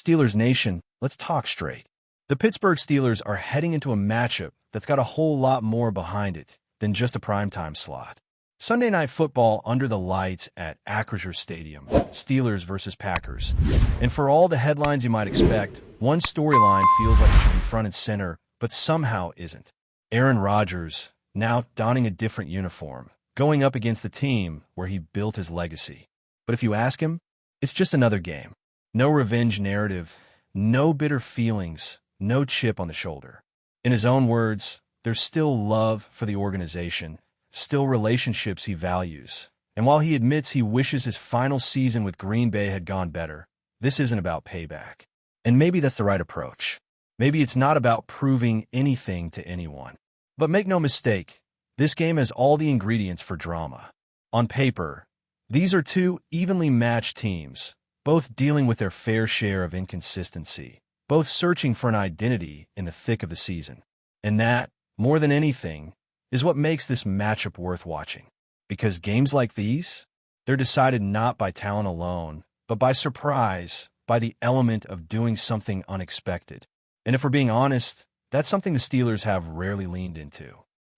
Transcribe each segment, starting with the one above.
Steelers Nation, let's talk straight. The Pittsburgh Steelers are heading into a matchup that's got a whole lot more behind it than just a primetime slot. Sunday Night Football under the lights at Acrisure Stadium, Steelers versus Packers. And for all the headlines you might expect, one storyline feels like it should be front and center, but somehow isn't. Aaron Rodgers, now donning a different uniform, going up against the team where he built his legacy. But if you ask him, it's just another game. No revenge narrative, no bitter feelings, no chip on the shoulder. In his own words, there's still love for the organization, still relationships he values. And while he admits he wishes his final season with Green Bay had gone better, this isn't about payback. And maybe that's the right approach. Maybe it's not about proving anything to anyone. But make no mistake, this game has all the ingredients for drama. On paper, these are two evenly matched teams, both dealing with their fair share of inconsistency, both searching for an identity in the thick of the season. And that, more than anything, is what makes this matchup worth watching. Because games like these, they're decided not by talent alone, but by surprise, by the element of doing something unexpected. And if we're being honest, that's something the Steelers have rarely leaned into.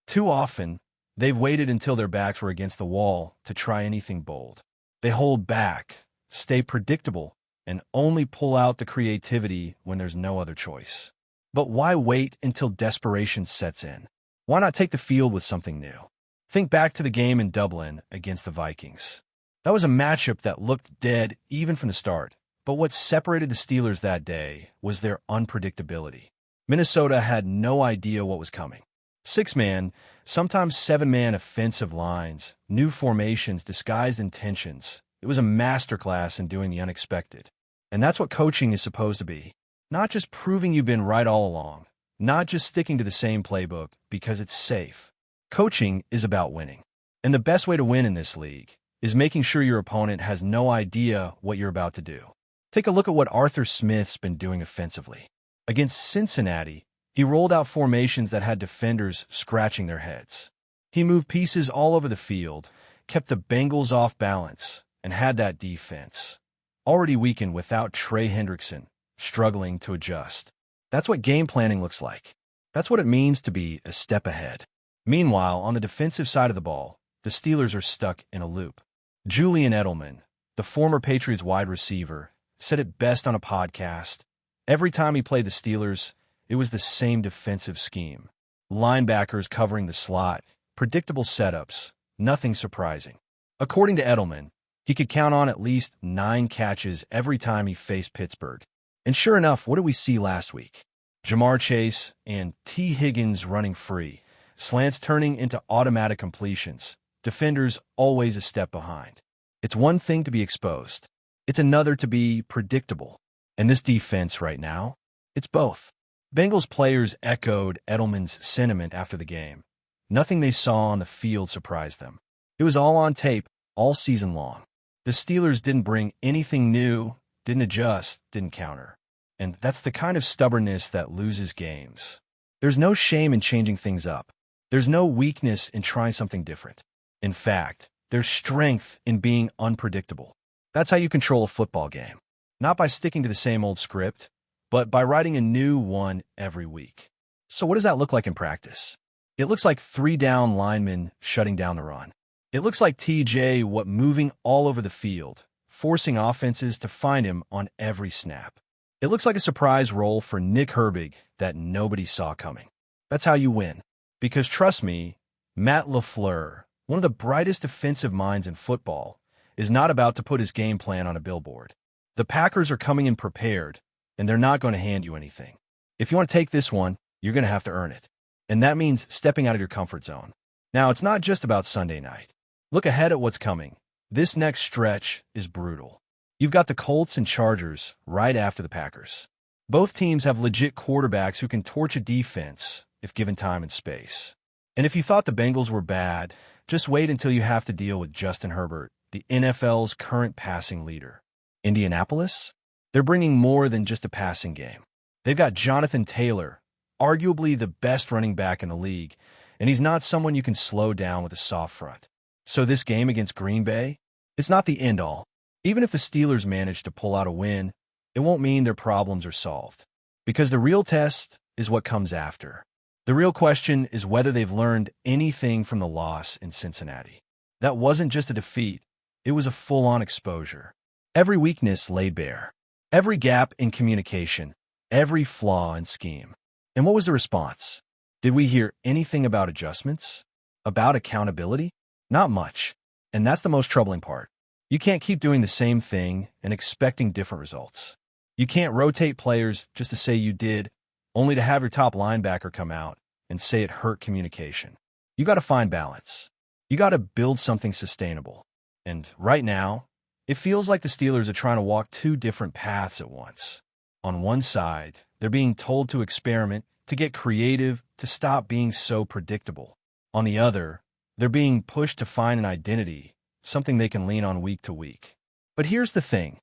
Too often, they've waited until their backs were against the wall to try anything bold. They hold back, stay predictable, and only pull out the creativity when there's no other choice. But why wait until desperation sets in? Why not take the field with something new? Think back to the game in Dublin against the Vikings. That was a matchup that looked dead even from the start. But what separated the Steelers that day was their unpredictability. Minnesota had no idea what was coming. Six-man, sometimes seven-man offensive lines, new formations, disguised intentions. It was a masterclass in doing the unexpected. And that's what coaching is supposed to be. Not just proving you've been right all along. Not just sticking to the same playbook because it's safe. Coaching is about winning. And the best way to win in this league is making sure your opponent has no idea what you're about to do. Take a look at what Arthur Smith's been doing offensively. Against Cincinnati, he rolled out formations that had defenders scratching their heads. He moved pieces all over the field, kept the Bengals off balance, and had that defense, already weakened without Trey Hendrickson, struggling to adjust. That's what game planning looks like. That's what it means to be a step ahead. Meanwhile, on the defensive side of the ball, the Steelers are stuck in a loop. Julian Edelman, the former Patriots wide receiver, said it best on a podcast. Every time he played the Steelers, it was the same defensive scheme. Linebackers covering the slot, predictable setups, nothing surprising. According to Edelman, he could count on at least 9 catches every time he faced Pittsburgh. And sure enough, what did we see last week? Jamar Chase and T. Higgins running free, slants turning into automatic completions, defenders always a step behind. It's one thing to be exposed. It's another to be predictable. And this defense right now, it's both. Bengals players echoed Edelman's sentiment after the game. Nothing they saw on the field surprised them. It was all on tape, all season long. The Steelers didn't bring anything new, didn't adjust, didn't counter. And that's the kind of stubbornness that loses games. There's no shame in changing things up. There's no weakness in trying something different. In fact, there's strength in being unpredictable. That's how you control a football game. Not by sticking to the same old script, but by writing a new one every week. So what does that look like in practice? It looks like 3 down linemen shutting down the run. It looks like TJ Watt moving all over the field, forcing offenses to find him on every snap. It looks like a surprise roll for Nick Herbig that nobody saw coming. That's how you win. Because trust me, Matt LaFleur, one of the brightest defensive minds in football, is not about to put his game plan on a billboard. The Packers are coming in prepared, and they're not going to hand you anything. If you want to take this one, you're going to have to earn it. And that means stepping out of your comfort zone. Now, it's not just about Sunday night. Look ahead at what's coming. This next stretch is brutal. You've got the Colts and Chargers right after the Packers. Both teams have legit quarterbacks who can torch a defense if given time and space. And if you thought the Bengals were bad, just wait until you have to deal with Justin Herbert, the NFL's current passing leader. Indianapolis? They're bringing more than just a passing game. They've got Jonathan Taylor, arguably the best running back in the league, and he's not someone you can slow down with a soft front. So this game against Green Bay, it's not the end-all. Even if the Steelers manage to pull out a win, it won't mean their problems are solved. Because the real test is what comes after. The real question is whether they've learned anything from the loss in Cincinnati. That wasn't just a defeat, it was a full-on exposure. Every weakness laid bare. Every gap in communication. Every flaw in scheme. And what was the response? Did we hear anything about adjustments? About accountability? Not much. And that's the most troubling part. You can't keep doing the same thing and expecting different results. You can't rotate players just to say you did, only to have your top linebacker come out and say it hurt communication. You got to find balance. You got to build something sustainable. And right now, it feels like the Steelers are trying to walk two different paths at once. On one side, they're being told to experiment, to get creative, to stop being so predictable. On the other, they're being pushed to find an identity, something they can lean on week to week. But here's the thing.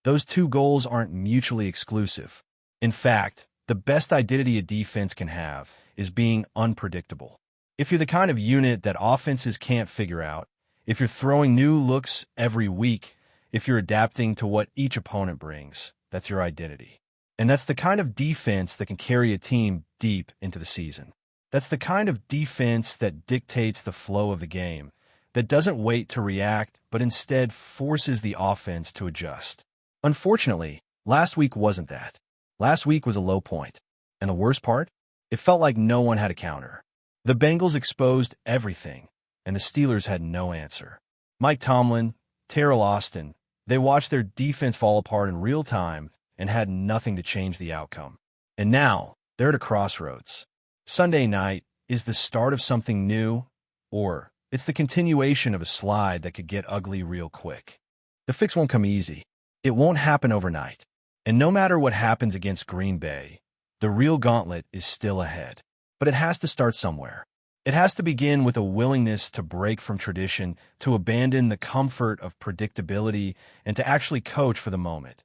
Those two goals aren't mutually exclusive. In fact, the best identity a defense can have is being unpredictable. If you're the kind of unit that offenses can't figure out, if you're throwing new looks every week, if you're adapting to what each opponent brings, that's your identity. And that's the kind of defense that can carry a team deep into the season. That's the kind of defense that dictates the flow of the game, that doesn't wait to react, but instead forces the offense to adjust. Unfortunately, last week wasn't that. Last week was a low point. And the worst part? It felt like no one had a counter. The Bengals exposed everything, and the Steelers had no answer. Mike Tomlin, Terrell Austin, they watched their defense fall apart in real time and had nothing to change the outcome. And now, they're at a crossroads. Sunday night is the start of something new, or it's the continuation of a slide that could get ugly real quick. The fix won't come easy. It won't happen overnight. And no matter what happens against Green Bay, the real gauntlet is still ahead. But it has to start somewhere. It has to begin with a willingness to break from tradition, to abandon the comfort of predictability, and to actually coach for the moment.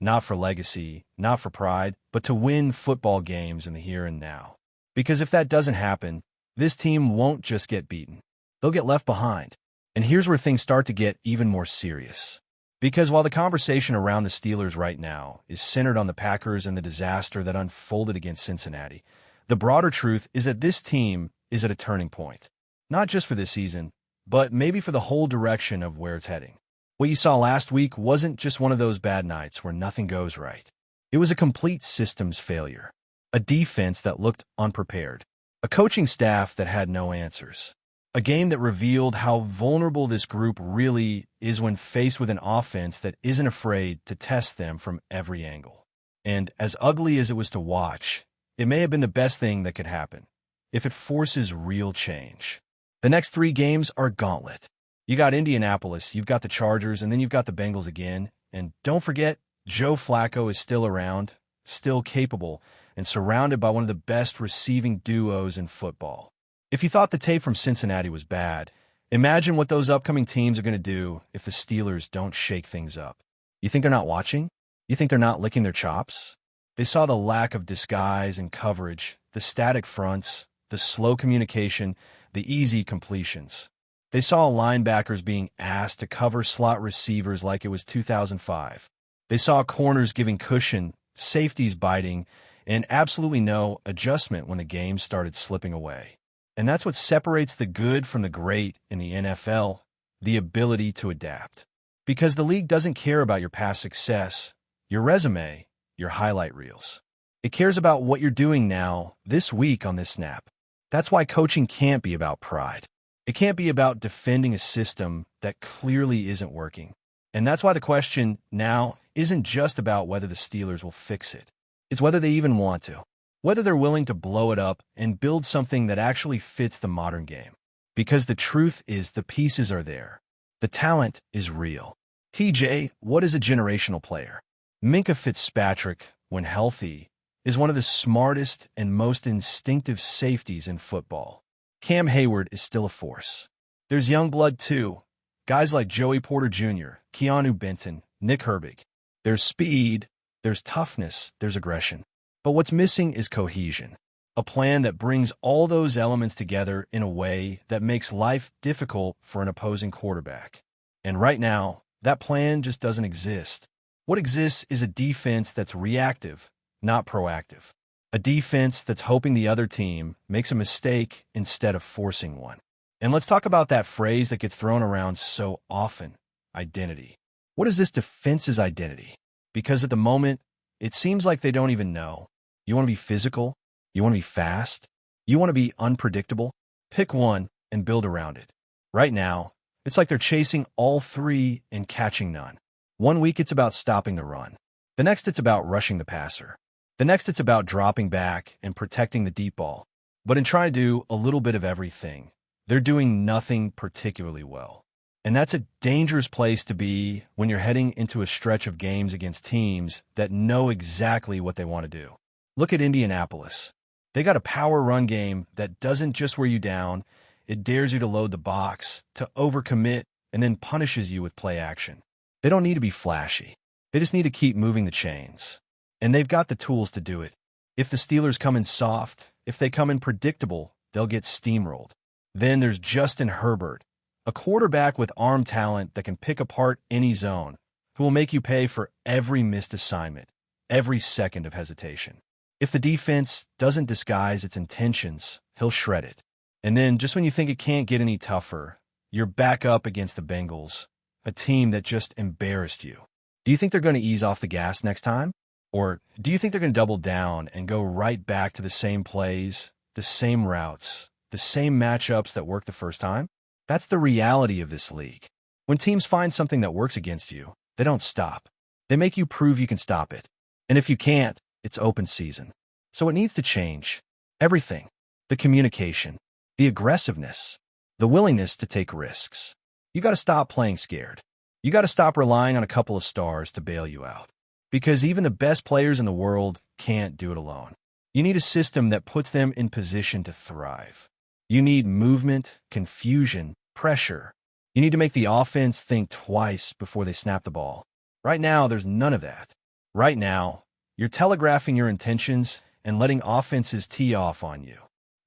Not for legacy, not for pride, but to win football games in the here and now. Because if that doesn't happen, this team won't just get beaten. They'll get left behind. And here's where things start to get even more serious. Because while the conversation around the Steelers right now is centered on the Packers and the disaster that unfolded against Cincinnati, the broader truth is that this team is at a turning point. Not just for this season, but maybe for the whole direction of where it's heading. What you saw last week wasn't just one of those bad nights where nothing goes right. It was a complete systems failure. A defense that looked unprepared. A coaching staff that had no answers. A game that revealed how vulnerable this group really is when faced with an offense that isn't afraid to test them from every angle. And as ugly as it was to watch, it may have been the best thing that could happen, if it forces real change. The next 3 games are a gauntlet. You got Indianapolis, you've got the Chargers, and then you've got the Bengals again. And don't forget, Joe Flacco is still around, still capable, and surrounded by one of the best receiving duos in football. If you thought the tape from Cincinnati was bad, imagine what those upcoming teams are going to do if the Steelers don't shake things up. You think they're not watching? You think they're not licking their chops? They saw the lack of disguise and coverage, the static fronts, the slow communication, the easy completions. They saw linebackers being asked to cover slot receivers like it was 2005. They saw corners giving cushion, safeties biting, and absolutely no adjustment when the game started slipping away. And that's what separates the good from the great in the NFL, the ability to adapt. Because the league doesn't care about your past success, your resume, your highlight reels. It cares about what you're doing now, this week on this snap. That's why coaching can't be about pride. It can't be about defending a system that clearly isn't working. And that's why the question now isn't just about whether the Steelers will fix it. It's whether they even want to. Whether they're willing to blow it up and build something that actually fits the modern game. Because the truth is the pieces are there. The talent is real. TJ, what is a generational player? Minkah Fitzpatrick, when healthy, is one of the smartest and most instinctive safeties in football. Cam Hayward is still a force. There's young blood too. Guys like Joey Porter Jr., Keanu Benton, Nick Herbig. There's speed, there's toughness, there's aggression. But what's missing is cohesion. A plan that brings all those elements together in a way that makes life difficult for an opposing quarterback. And right now, that plan just doesn't exist. What exists is a defense that's reactive, not proactive. A defense that's hoping the other team makes a mistake instead of forcing one. And let's talk about that phrase that gets thrown around so often, identity. What is this defense's identity? Because at the moment, it seems like they don't even know. You want to be physical? You want to be fast? You want to be unpredictable? Pick one and build around it. Right now, it's like they're chasing all three and catching none. One week it's about stopping the run. The next it's about rushing the passer. The next it's about dropping back and protecting the deep ball. But in trying to do a little bit of everything, they're doing nothing particularly well. And that's a dangerous place to be when you're heading into a stretch of games against teams that know exactly what they want to do. Look at Indianapolis. They got a power run game that doesn't just wear you down, it dares you to load the box, to overcommit, and then punishes you with play action. They don't need to be flashy. They just need to keep moving the chains. And they've got the tools to do it. If the Steelers come in soft, if they come in predictable, they'll get steamrolled. Then there's Justin Herbert, a quarterback with arm talent that can pick apart any zone, who will make you pay for every missed assignment, every second of hesitation. If the defense doesn't disguise its intentions, he'll shred it. And then, just when you think it can't get any tougher, you're back up against the Bengals, a team that just embarrassed you. Do you think they're going to ease off the gas next time? Or do you think they're going to double down and go right back to the same plays, the same routes, the same matchups that worked the first time? That's the reality of this league. When teams find something that works against you, they don't stop. They make you prove you can stop it. And if you can't, it's open season. So it needs to change. Everything. The communication, the aggressiveness, the willingness to take risks. You got to stop playing scared. You got to stop relying on a couple of stars to bail you out. Because even the best players in the world can't do it alone. You need a system that puts them in position to thrive. You need movement, confusion, pressure. You need to make the offense think twice before they snap the ball. Right now, there's none of that. Right now, you're telegraphing your intentions and letting offenses tee off on you.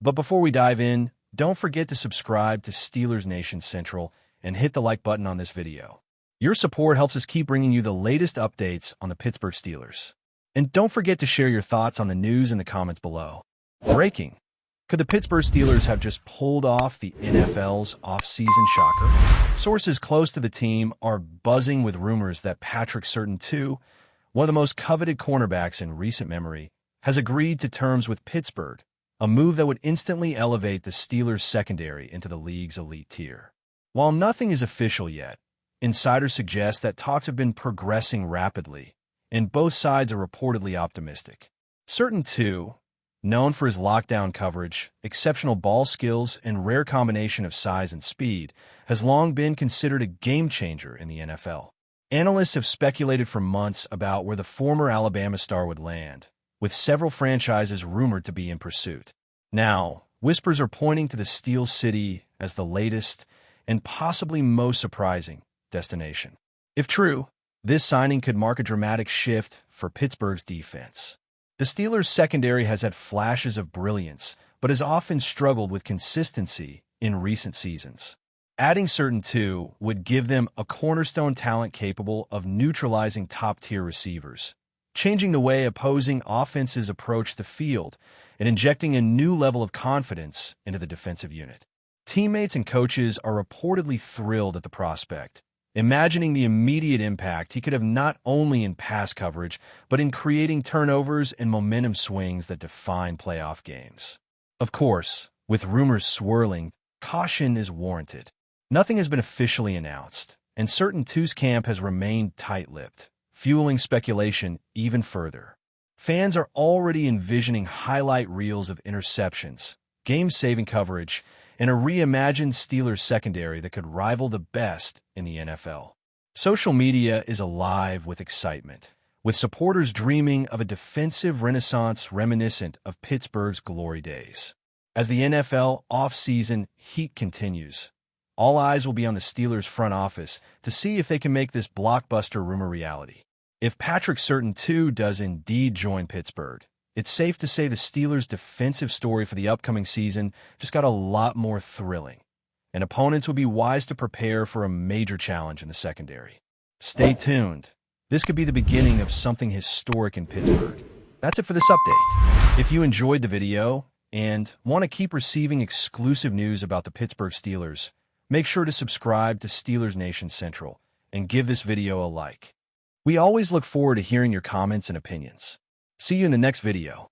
But before we dive in, don't forget to subscribe to Steelers Nation Central and hit the like button on this video. Your support helps us keep bringing you the latest updates on the Pittsburgh Steelers. And don't forget to share your thoughts on the news in the comments below. Breaking. Could the Pittsburgh Steelers have just pulled off the NFL's off-season shocker? Sources close to the team are buzzing with rumors that Patrick Surtain II, one of the most coveted cornerbacks in recent memory, has agreed to terms with Pittsburgh, a move that would instantly elevate the Steelers' secondary into the league's elite tier. While nothing is official yet, insiders suggest that talks have been progressing rapidly, and both sides are reportedly optimistic. Surtain II, known for his lockdown coverage, exceptional ball skills, and rare combination of size and speed, has long been considered a game-changer in the NFL. Analysts have speculated for months about where the former Alabama star would land, with several franchises rumored to be in pursuit. Now, whispers are pointing to the Steel City as the latest and possibly most surprising destination. If true, this signing could mark a dramatic shift for Pittsburgh's defense. The Steelers' secondary has had flashes of brilliance, but has often struggled with consistency in recent seasons. Adding Surtain II would give them a cornerstone talent capable of neutralizing top-tier receivers, changing the way opposing offenses approach the field, and injecting a new level of confidence into the defensive unit. Teammates and coaches are reportedly thrilled at the prospect, imagining the immediate impact he could have not only in pass coverage, but in creating turnovers and momentum swings that define playoff games. Of course, with rumors swirling, caution is warranted. Nothing has been officially announced, and Surtain II's camp has remained tight-lipped, fueling speculation even further. Fans are already envisioning highlight reels of interceptions, game-saving coverage, and a reimagined Steelers secondary that could rival the best in the NFL. Social media is alive with excitement, with supporters dreaming of a defensive renaissance reminiscent of Pittsburgh's glory days. As the NFL off-season heat continues, all eyes will be on the Steelers' front office to see if they can make this blockbuster rumor reality. If Patrick Surtain II does indeed join Pittsburgh, it's safe to say the Steelers' defensive story for the upcoming season just got a lot more thrilling, and opponents would be wise to prepare for a major challenge in the secondary. Stay tuned, This could be the beginning of something historic in Pittsburgh. That's it for this update. If you enjoyed the video and want to keep receiving exclusive news about the Pittsburgh Steelers, make sure to subscribe to Steelers Nation Central and give this video a like. We always look forward to hearing your comments and opinions. See you in the next video.